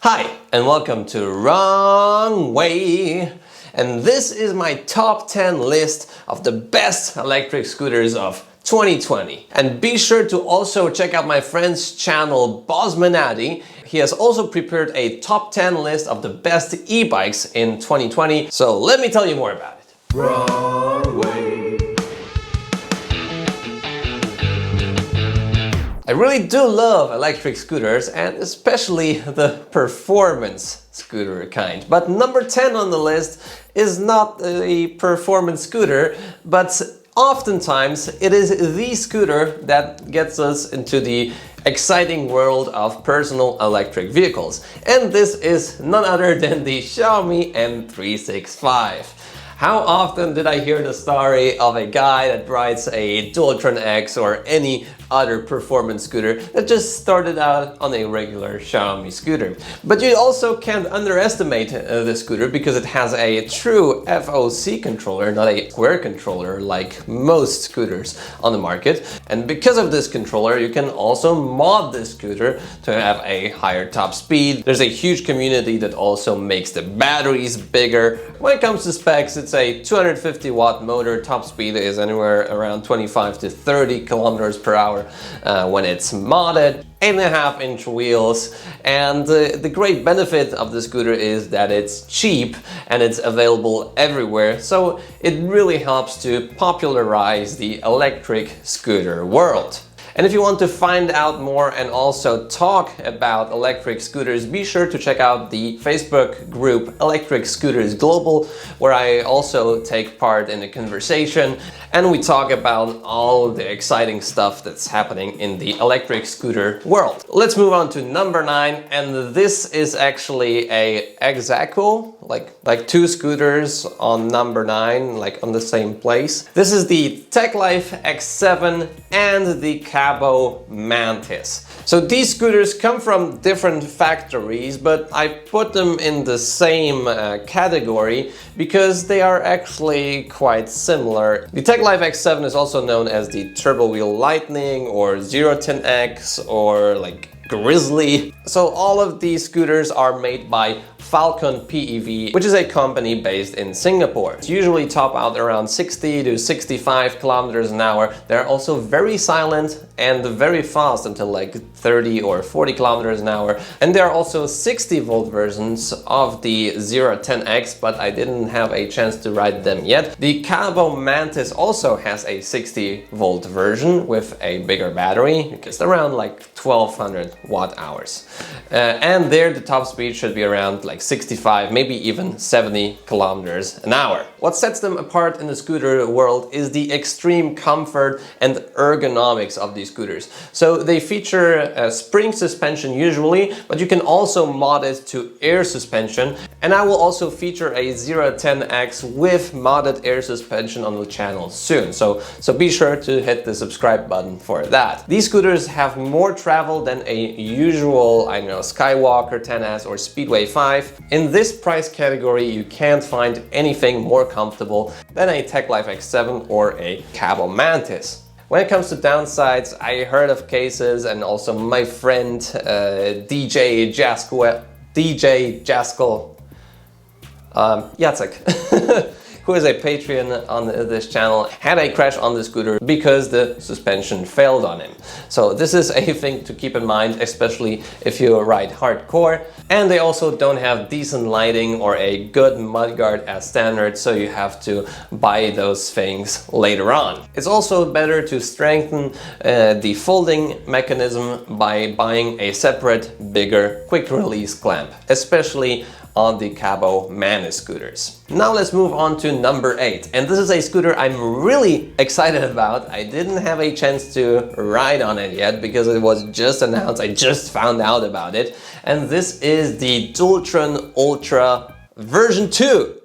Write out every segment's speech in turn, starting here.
Hi, and welcome to Wrong Way. And this is my top 10 list of the best electric scooters of 2020. And be sure to also check out my friend's channel, wrongwayadam. He has also prepared a top 10 list of the best e-bikes in 2020. So let me tell you more about it. Wrong Way. I really do love electric scooters, and especially the performance scooter kind. But number 10 on the list is not a performance scooter, but oftentimes it is the scooter that gets us into the exciting world of personal electric vehicles. And this is none other than the Xiaomi M365. How often did I hear the story of a guy that rides a Dualtron X or any other performance scooter that just started out on a regular Xiaomi scooter? But you also can't underestimate this scooter because it has a true FOC controller, not a square controller like most scooters on the market. And because of this controller, you can also mod this scooter to have a higher top speed. There's a huge community that also makes the batteries bigger. When it comes to specs, it's a 250 watt motor. Top speed is anywhere around 25 to 30 kilometers per hour when it's modded. 8.5-inch wheels, and the great benefit of the scooter is that it's cheap and it's available everywhere, so it really helps to popularize the electric scooter world. And if you want to find out more and also talk about electric scooters, be sure to check out the Facebook group Electric Scooters Global, where I also take part in the conversation and we talk about all the exciting stuff that's happening in the electric scooter world. Let's move on to number 9, and this is actually a ex-aequo, like two scooters on number 9, like on the same place. This is the TechLife X7 and the Cabo Mantis. So these scooters come from different factories, but I put them in the same category because they are actually quite similar. The TechLife X7 is also known as the Turbo Wheel Lightning or 010X or like Grizzly. So all of these scooters are made by Falcon PEV, which is a company based in Singapore. It's usually top out around 60 to 65 kilometers an hour. They're also very silent and very fast until like 30 or 40 kilometers an hour. And there are also 60 volt versions of the 010X, but I didn't have a chance to ride them yet. The Cabo Mantis also has a 60 volt version with a bigger battery. It's around like 1200 watt hours. And there the top speed should be around like 65, maybe even 70 kilometers an hour. What sets them apart in the scooter world is the extreme comfort and ergonomics of these scooters. So they feature a spring suspension usually, but you can also mod it to air suspension. And I will also feature a 010X with modded air suspension on the channel soon. So be sure to hit the subscribe button for that. These scooters have more travel than a usual, Skywalker 10S or Speedway 5. In this price category, you can't find anything more comfortable than a TechLife X7 or a Cabo Mantis. When it comes to downsides, I heard of cases, and also my friend DJ Jaskal Jacek, who is a Patreon on this channel, had a crash on the scooter because the suspension failed on him. So this is a thing to keep in mind, especially if you ride hardcore. And they also don't have decent lighting or a good mudguard as standard, so you have to buy those things later on. It's also better to strengthen the folding mechanism by buying a separate, bigger, quick release clamp, especially on the Cabo Mantis scooters. Now let's move on to number 8, and this is a scooter I'm really excited about. I didn't have a chance to ride on it yet because it was just announced. I just found out about it, and this is the Dualtron Ultra version 2.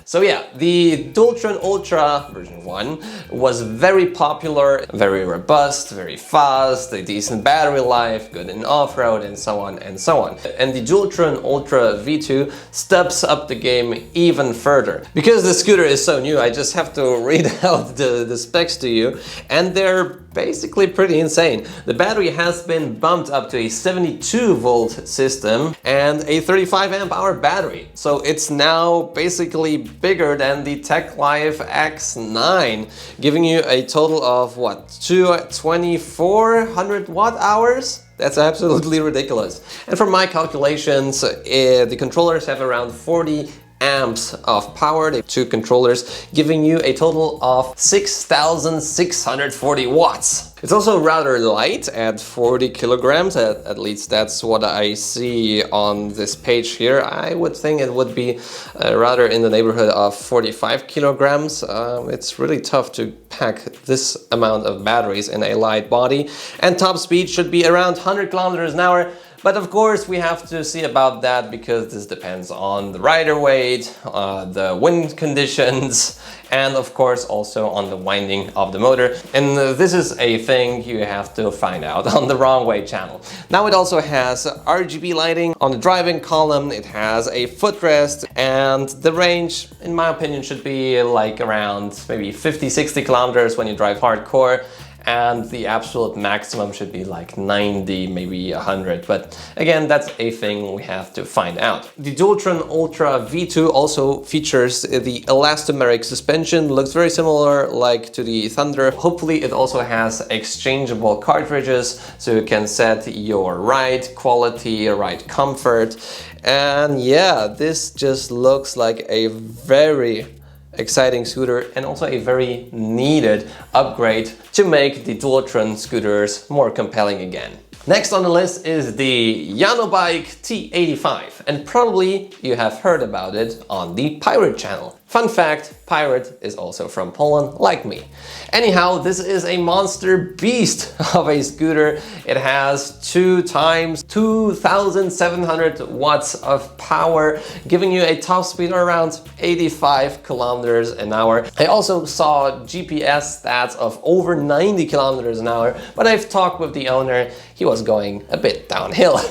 So yeah, the Dualtron Ultra version 1 was very popular, very robust, very fast, a decent battery life, good in off-road, and so on and so on. And the Dualtron Ultra V2 steps up the game even further. Because the scooter is so new, I just have to read out the specs to you, and they're basically pretty insane. The battery has been bumped up to a 72 volt system and a 35 amp hour battery. So it's now basically bigger than the TechLife X9, giving you a total of what, 2400 watt hours? That's absolutely ridiculous. And from my calculations, the controllers have around 40 amps of power, the two controllers, giving you a total of 6,640 watts. It's also rather light at 40 kilograms, at least that's what I see on this page here. I would think it would be rather in the neighborhood of 45 kilograms. It's really tough to pack this amount of batteries in a light body, and top speed should be around 100 kilometers an hour. But of course we have to see about that because this depends on the rider weight, the wind conditions, and of course also on the winding of the motor. And this is a thing you have to find out on the Wrong Way channel. Now it also has RGB lighting on the driving column, it has a footrest, and the range, in my opinion, should be like around maybe 50-60 kilometers when you drive hardcore. And the absolute maximum should be like 90, maybe 100. But again, that's a thing we have to find out. The Dualtron Ultra V2 also features the elastomeric suspension. Looks very similar like to the Thunder. Hopefully it also has exchangeable cartridges, so you can set your ride quality, ride comfort. And yeah, this just looks like a very exciting scooter and also a very needed upgrade to make the Dualtron scooters more compelling again. Next on the list is the Yanobike T85, and probably you have heard about it on the Pirate channel. Fun fact, Pirate is also from Poland, like me. Anyhow, this is a monster beast of a scooter. It has 2 times 2,700 watts of power, giving you a top speed of around 85 kilometers an hour. I also saw GPS stats of over 90 kilometers an hour, but I've talked with the owner, he was going a bit downhill.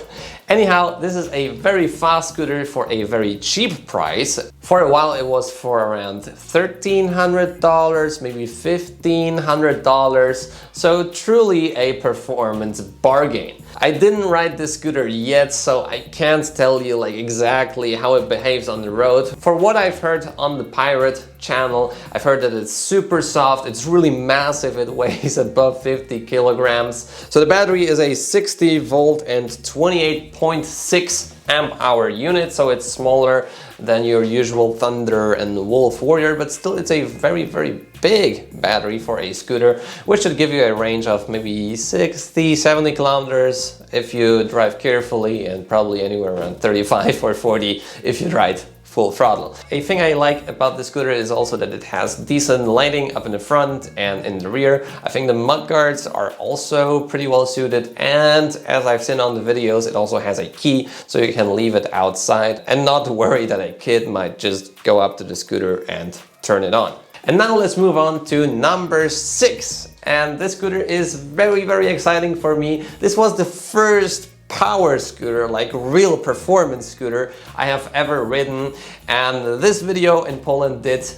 Anyhow, this is a very fast scooter for a very cheap price. For a while it was for around $1,300, maybe $1,500. So truly a performance bargain. I didn't ride this scooter yet, so I can't tell you like exactly how it behaves on the road. For what I've heard on the Pirate channel, I've heard that it's super soft, it's really massive, it weighs above 50 kilograms. So the battery is a 60 volt and 28.6 amp hour unit, so it's smaller than your usual Thunder and Wolf Warrior, but still it's a very, very big battery for a scooter, which should give you a range of maybe 60-70 kilometers if you drive carefully, and probably anywhere around 35 or 40 if you ride full throttle. A thing I like about the scooter is also that it has decent lighting up in the front and in the rear. I think the mudguards are also pretty well suited, and as I've seen on the videos, it also has a key, so you can leave it outside and not worry that a kid might just go up to the scooter and turn it on. And now let's move on to number 6. And this scooter is very, very exciting for me. This was the first power scooter, like real performance scooter I have ever ridden, and this video in Poland did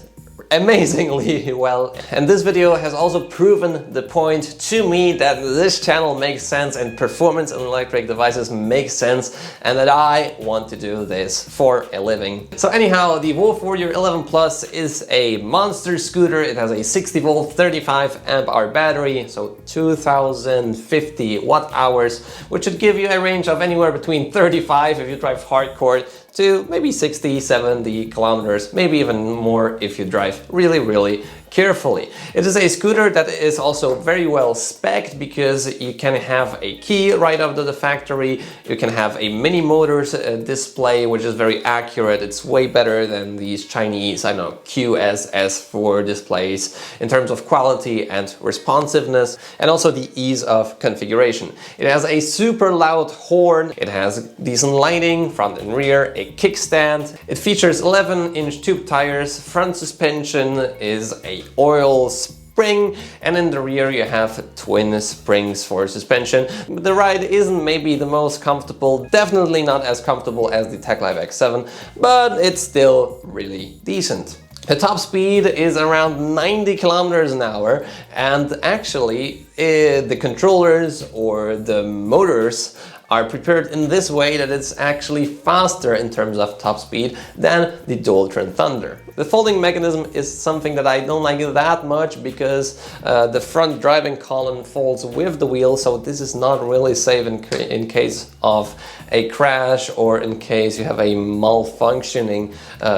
amazingly well. And this video has also proven the point to me that this channel makes sense and performance in electric devices makes sense, and that I want to do this for a living. So anyhow, the Wolf Warrior 11 Plus is a monster scooter. It has a 60 volt 35 amp hour battery, so 2050 watt hours, which should give you a range of anywhere between 35 if you drive hardcore to maybe 60-70 kilometers, maybe even more if you drive really, really carefully. It is a scooter that is also very well spec'd because you can have a key right out of the factory, you can have a mini motors display which is very accurate. It's way better than these Chinese, I don't know, QSS4 displays in terms of quality and responsiveness, and also the ease of configuration. It has a super loud horn, it has decent lighting front and rear, a kickstand. It features 11-inch tube tires, front suspension is a oil spring, and in the rear you have twin springs for suspension. The ride isn't maybe the most comfortable, definitely not as comfortable as the TechLife X7, but it's still really decent. The top speed is around 90 kilometers an hour, and actually the controllers or the motors are prepared in this way that it's actually faster in terms of top speed than the Dualtron Thunder. The folding mechanism is something that I don't like that much because the front driving column folds with the wheel, so this is not really safe in case of a crash or in case you have a malfunctioning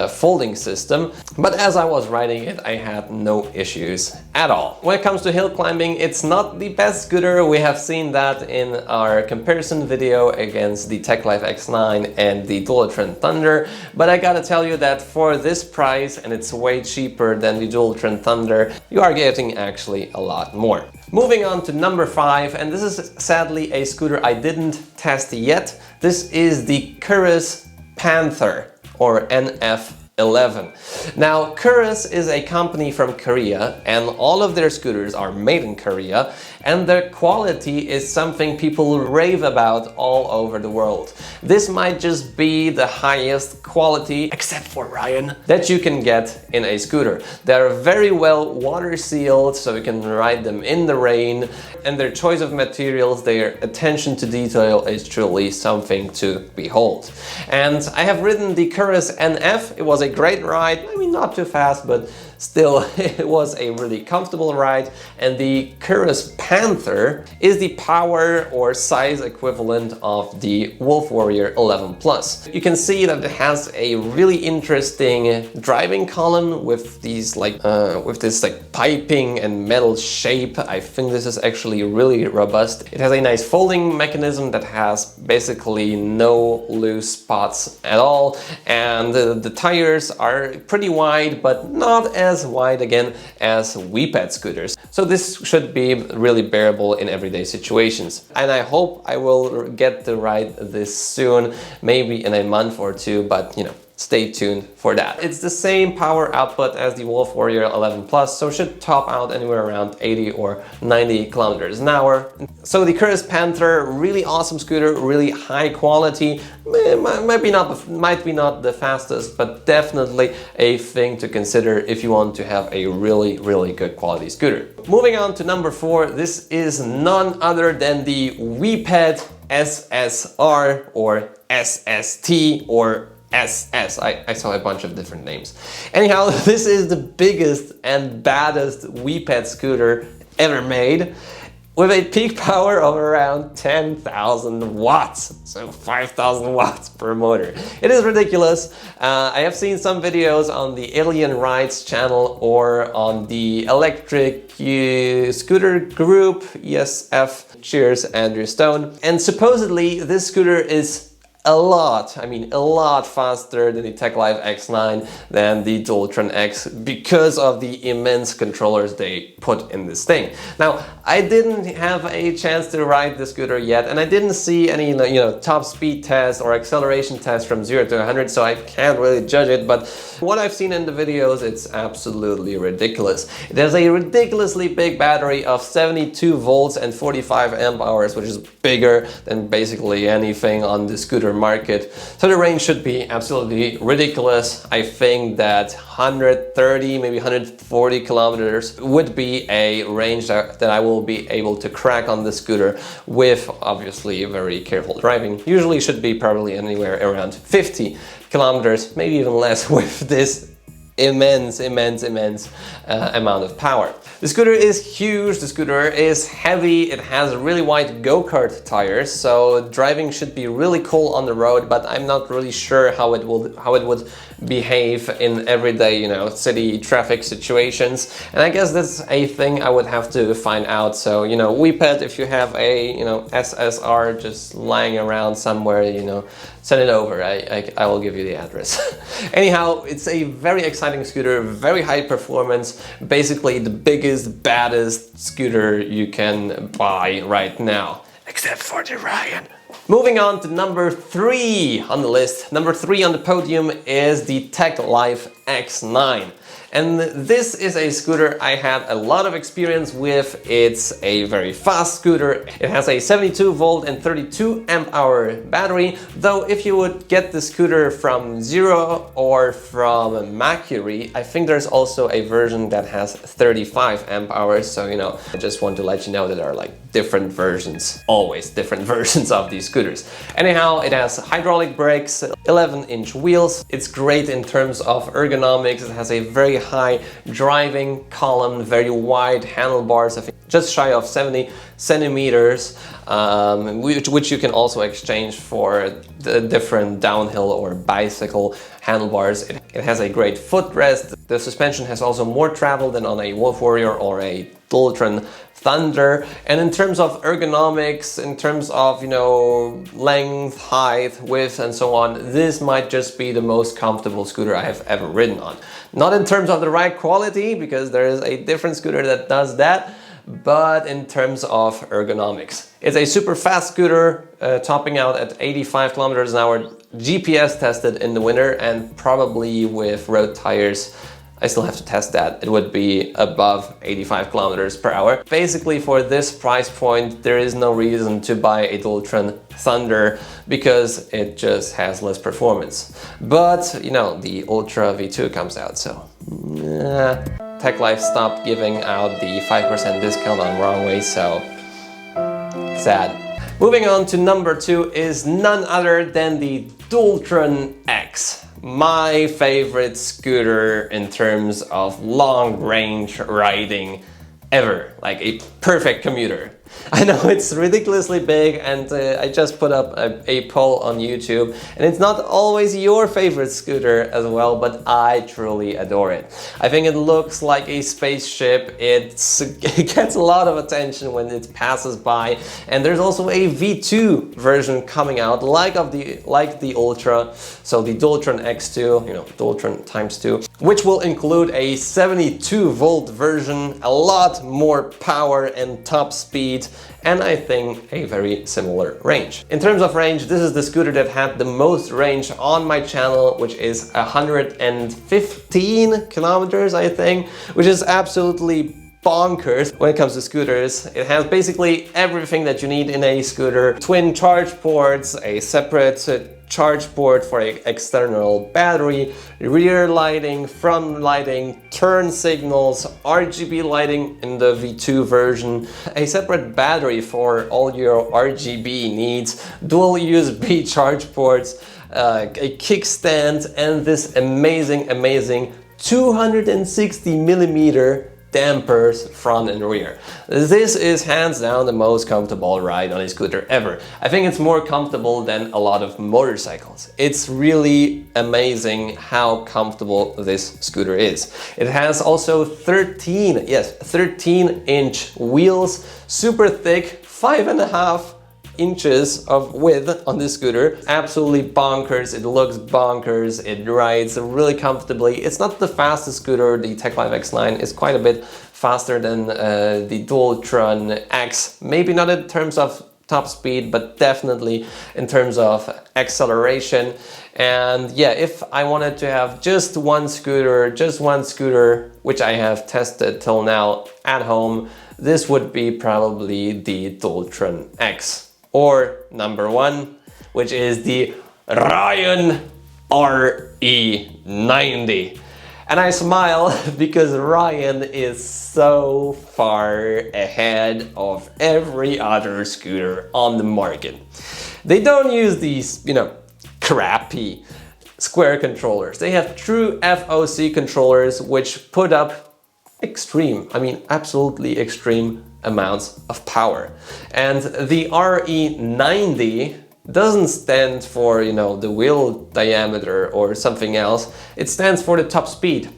folding system. But as I was riding it, I had no issues at all. When it comes to hill climbing, it's not the best scooter. We have seen that in our comparison video against the TechLife X9 and the Dualtron Thunder, but I gotta tell you that for this price, and it's way cheaper than the Dualtron Thunder, you are getting actually a lot more. Moving on to number 5, and this is sadly a scooter I didn't test yet. This is the Curus Panther, or NF11. Now, Curus is a company from Korea, and all of their scooters are made in Korea, and their quality is something people rave about all over the world. This might just be the highest quality, except for Ryan, that you can get in a scooter. They're very well water sealed, so you can ride them in the rain, and their choice of materials, their attention to detail is truly something to behold. And I have ridden the Curus NF. It was a great ride. I mean, not too fast, but still, it was a really comfortable ride. And the Curus Panther is the power or size equivalent of the Wolf Warrior 11 Plus. You can see that it has a really interesting driving column with these with this piping and metal shape. I think this is actually really robust. It has a nice folding mechanism that has basically no loose spots at all, and the tires are pretty wide, but not as wide again as webpage scooters. So this should be really bearable in everyday situations. And I hope I will get to ride this soon, maybe in a month or two, but you know, stay tuned for that. It's the same power output as the Wolf Warrior 11 Plus, so should top out anywhere around 80 or 90 kilometers an hour. So the Curus Panther, really awesome scooter, really high quality. Might be not the fastest, but definitely a thing to consider if you want to have a really good quality scooter. Moving on to number 4, this is none other than the webpage SSR or SST or SS. I saw a bunch of different names. Anyhow, this is the biggest and baddest webpage scooter ever made, with a peak power of around 10,000 watts, so 5,000 watts per motor. It is ridiculous. I have seen some videos on the Alien Rides channel or on the Electric Scooter Group, ESF, cheers Andrew Stone, and supposedly this scooter is a lot faster than the TechLife X9, than the Dualtron X, because of the immense controllers they put in this thing. Now, I didn't have a chance to ride the scooter yet, and I didn't see any top speed test or acceleration test from 0 to 100, so I can't really judge it, but what I've seen in the videos, it's absolutely ridiculous. It has a ridiculously big battery of 72 volts and 45 amp hours, which is bigger than basically anything on the scooter market. So the range should be absolutely ridiculous. I think that 130, maybe 140 kilometers would be a range that I will be able to crack on the scooter with obviously very careful driving. Usually should be probably anywhere around 50 kilometers, maybe even less, with this immense amount of power. The scooter is huge, the scooter is heavy, it has really wide go-kart tires, so driving should be really cool on the road, but I'm not really sure how it would behave in everyday, city traffic situations. And I guess that's a thing I would have to find out. So, webpage, if you have a, SSR just lying around somewhere, send it over. I will give you the address. Anyhow, it's a very exciting scooter, very high performance, basically the biggest, baddest scooter you can buy right now, except for the Ryan. Moving on to number 3 on the list. Number 3 on the podium is the TechLife X9. And this is a scooter I had a lot of experience with. It's a very fast scooter. It has a 72 volt and 32 amp hour battery, though if you would get the scooter from Zero or from Mercury, I think there's also a version that has 35 amp hours. So, you know, I just want to let you know that there are like different versions, always different versions of these scooters. Anyhow, it has hydraulic brakes, 11-inch wheels. It's great in terms of ergonomics. It has a very high driving column, very wide handlebars, I think just shy of 70 centimeters, which you can also exchange for the different downhill or bicycle handlebars. It has a great footrest. The suspension has also more travel than on a Wolf Warrior or a Dultron Thunder. And in terms of ergonomics, in terms of, you know, length, height, width, and so on, this might just be the most comfortable scooter I have ever ridden on. Not in terms of the ride quality, because there is a different scooter that does that, but in terms of ergonomics. It's a super fast scooter, topping out at 85 kilometers an hour, GPS tested in the winter, and probably with road tires, I still have to test that, it would be above 85 kilometers per hour. Basically, for this price point, there is no reason to buy a Dultron Thunder because it just has less performance. But, you know, the Ultra V2 comes out, so Tech Life stopped giving out the 5% discount on Wrong Way, so sad. Moving on to number 2 is none other than the Dultron X. My favorite scooter in terms of long range riding ever, like a perfect commuter. I know it's ridiculously big, and I just put up a poll on YouTube, and it's not always your favorite scooter as well, but I truly adore it. I think it looks like a spaceship. It gets a lot of attention when it passes by, and there's also a V2 version coming out, like the Ultra, so the Dultron X2, you know, Dultron ×2, which will include a 72 volt version, a lot more power and top speed, and I think a very similar range. In terms of range, this is the scooter that had the most range on my channel, which is 115 kilometers, I think, which is absolutely bonkers when it comes to scooters. It has basically everything that you need in a scooter. Twin charge ports, a separate charge port for an external battery, rear lighting, front lighting, turn signals, RGB lighting in the V2 version, a separate battery for all your RGB needs, dual USB charge ports, a kickstand, and this amazing 260 millimeter dampers front and rear. This is hands down the most comfortable ride on a scooter ever. I think it's more comfortable than a lot of motorcycles. It's really amazing how comfortable this scooter is. It has also 13-inch wheels, super thick, 5.5 inches of width on this scooter. Absolutely bonkers. It looks bonkers. It rides really comfortably. It's not the fastest scooter. The Tech Life X9 is quite a bit faster than the Dultron X. Maybe not in terms of top speed, but definitely in terms of acceleration. And yeah, if I wanted to have just one scooter, which I have tested till now at home, this would be probably the Dultron X. Or number 1, which is the Ryan RE90. And I smile because Ryan is so far ahead of every other scooter on the market. They don't use these, you know, crappy square controllers. They have true FOC controllers which put up absolutely extreme amounts of power. And the RE90 doesn't stand for, you know, the wheel diameter or something else. It stands for the top speed,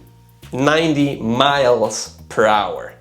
90 miles per hour.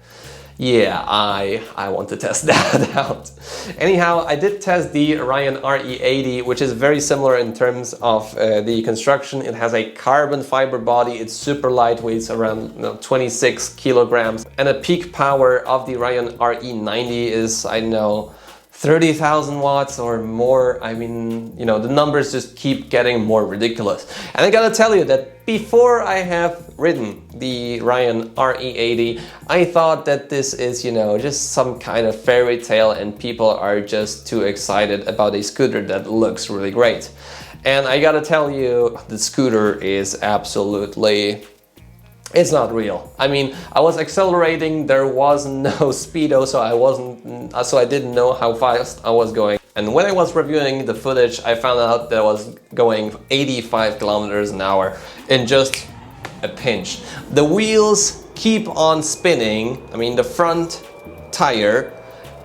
Yeah, I want to test that out. Anyhow, I did test the Ryan RE80, which is very similar in terms of the construction. It has a carbon fiber body. It's super lightweight, it's around 26 kilograms. And a peak power of the Ryan RE90 is, I don't know, 30,000 watts or more. I mean, you know, the numbers just keep getting more ridiculous. And I gotta tell you that before I have ridden the Ryan RE80, I thought that this is, you know, just some kind of fairy tale and people are just too excited about a scooter that looks really great. And I gotta tell you, the scooter is absolutely... it's not real. I mean, I was accelerating, there was no speedo, so I didn't know how fast I was going. And when I was reviewing the footage, I found out that I was going 85 kilometers an hour in just a pinch. The wheels keep on spinning. I mean, the front tire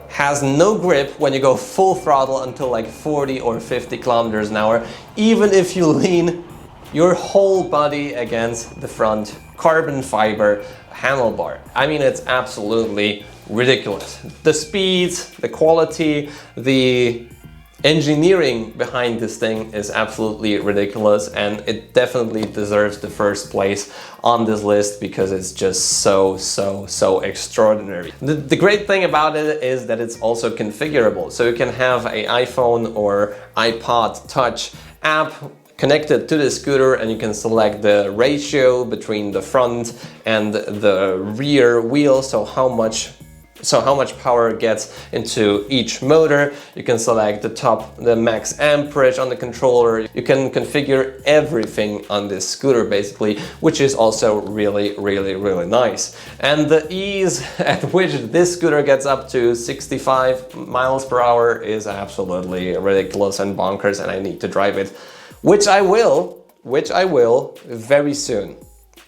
has no grip when you go full throttle until like 40 or 50 kilometers an hour, even if you lean your whole body against the front carbon fiber handlebar. I mean, it's absolutely ridiculous. The speeds, the quality, the engineering behind this thing is absolutely ridiculous, and it definitely deserves the first place on this list because it's just so extraordinary. The great thing about it is that it's also configurable, so you can have an iPhone or iPod Touch app connected to the scooter, and you can select the ratio between the front and the rear wheel, so how much power gets into each motor. You can select the max amperage on the controller. You can configure everything on this scooter basically, which is also really nice. And the ease at which this scooter gets up to 65 miles per hour is absolutely ridiculous and bonkers, and I need to drive it. Which I will very soon,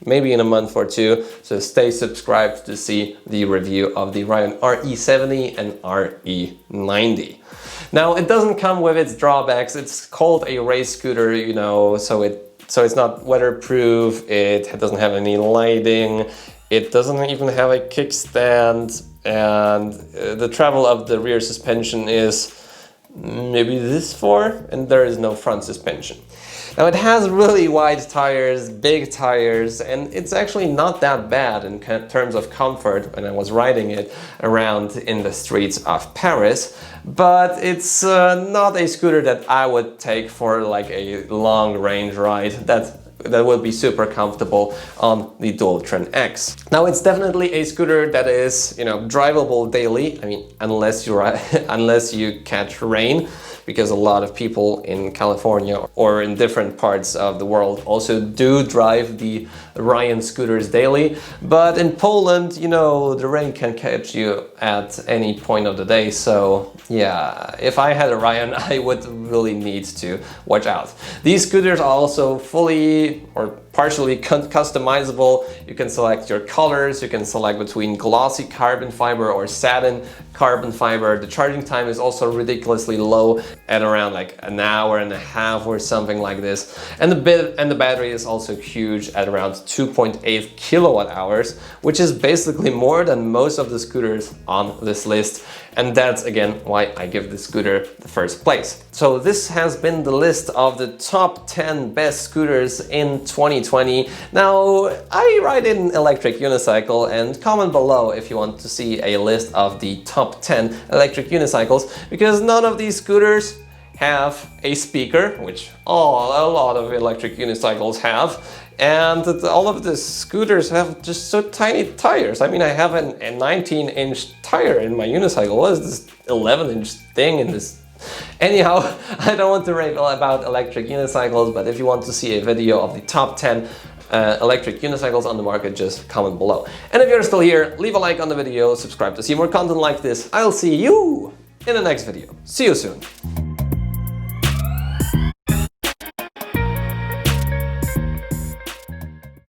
maybe in a month or two, so stay subscribed to see the review of the Ryan RE70 and RE90. Now, it doesn't come with its drawbacks. It's called a race scooter, you know, so it's not weatherproof, it doesn't have any lighting, it doesn't even have a kickstand, and the travel of the rear suspension is maybe this far, and there is no front suspension. Now, it has really wide tires, big tires, and it's actually not that bad in terms of comfort when I was riding it around in the streets of Paris, but it's not a scooter that I would take for like a long range ride. That will be super comfortable on the Dualtron X. Now, it's definitely a scooter that is, you know, drivable daily. I mean, unless you catch rain, because a lot of people in California or in different parts of the world also do drive the Ryan scooters daily. But in Poland, you know, the rain can catch you at any point of the day. So yeah, if I had a Ryan, I would really need to watch out. These scooters are also fully or partially customizable. You can select your colors, you can select between glossy carbon fiber or satin carbon fiber. The charging time is also ridiculously low at around like an hour and a half or something like this. And the battery is also huge at around 2.8 kilowatt hours, which is basically more than most of the scooters on this list. And that's again why I give this scooter the first place. So this has been the list of the top 10 best scooters in 2020. Now, I ride an electric unicycle, and comment below if you want to see a list of the top 10 electric unicycles, because none of these scooters have a speaker, which a lot of electric unicycles have. And all of the scooters have just so tiny tires. I mean, I have a 19-inch tire in my unicycle. What is this 11-inch thing in this? Anyhow, I don't want to rave about electric unicycles, but if you want to see a video of the top 10 electric unicycles on the market, just comment below. And if you're still here, leave a like on the video, subscribe to see more content like this. I'll see you in the next video. See you soon.